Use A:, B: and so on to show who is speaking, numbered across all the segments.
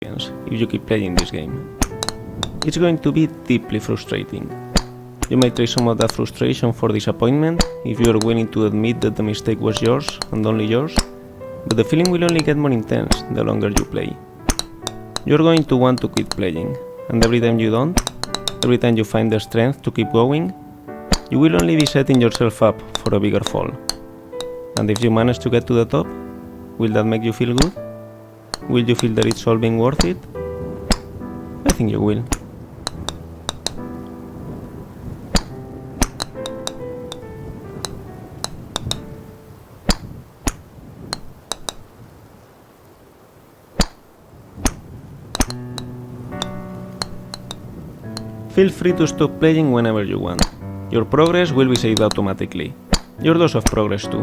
A: if you keep playing this game. It's going to be deeply frustrating. You may trade some of that frustration for disappointment if you are willing to admit that the mistake was yours and only yours, but the feeling will only get more intense the longer you play. You're going to want to quit playing, and every time you don't, every time you find the strength to keep going, you will only be setting yourself up for a bigger fall. And if you manage to get to the top, will that make you feel good? Will you feel that it's all being worth it? I think you will. Feel free to stop playing whenever you want. Your progress will be saved automatically. Your dose of progress too.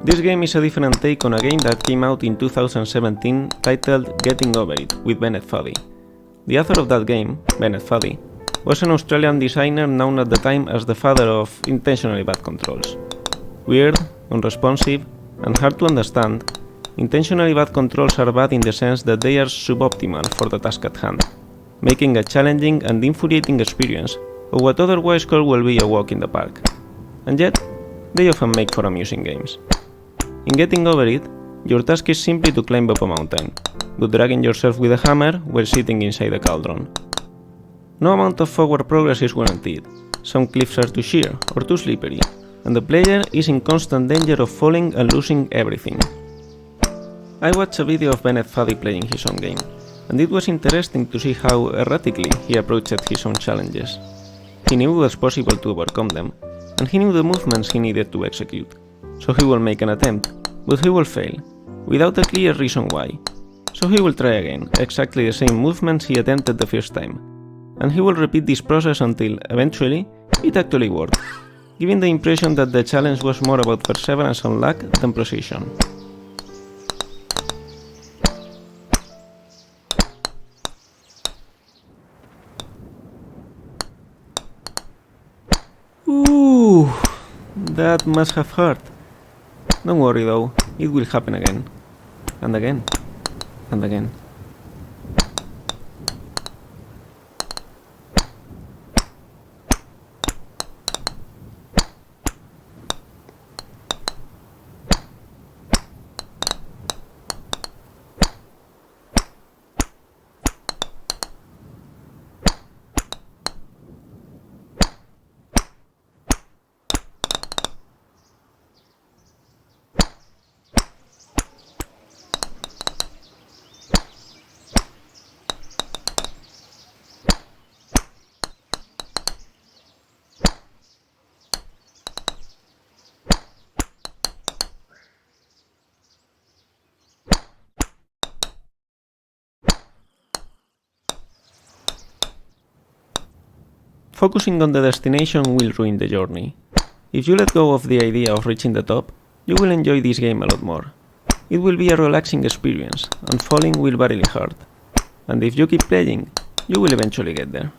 A: This game is a different take on a game that came out in 2017 titled Getting Over It with Bennett Foddy. The author of that game, Bennett Foddy, was an Australian designer known at the time as the father of intentionally bad controls. Weird, unresponsive, and hard to understand, intentionally bad controls are bad in the sense that they are suboptimal for the task at hand, making a challenging and infuriating experience of what otherwise could well be a walk in the park. And yet, they often make for amusing games. In Getting Over It, your task is simply to climb up a mountain, but dragging yourself with a hammer while sitting inside a cauldron. No amount of forward progress is guaranteed, some cliffs are too sheer or too slippery, and the player is in constant danger of falling and losing everything. I watched a video of Bennett Foddy playing his own game, and it was interesting to see how erratically he approached his own challenges. He knew it was possible to overcome them, and he knew the movements he needed to execute. So he will make an attempt, but he will fail, without a clear reason why. So he will try again, exactly the same movements he attempted the first time, and he will repeat this process until, eventually, it actually worked, giving the impression that the challenge was more about perseverance and luck than precision. Ooh, that must have hurt. Don't worry though, it will happen again, and again, and again. Focusing on the destination will ruin the journey. If you let go of the idea of reaching the top, you will enjoy this game a lot more. It will be a relaxing experience, and falling will barely hurt. And if you keep playing, you will eventually get there.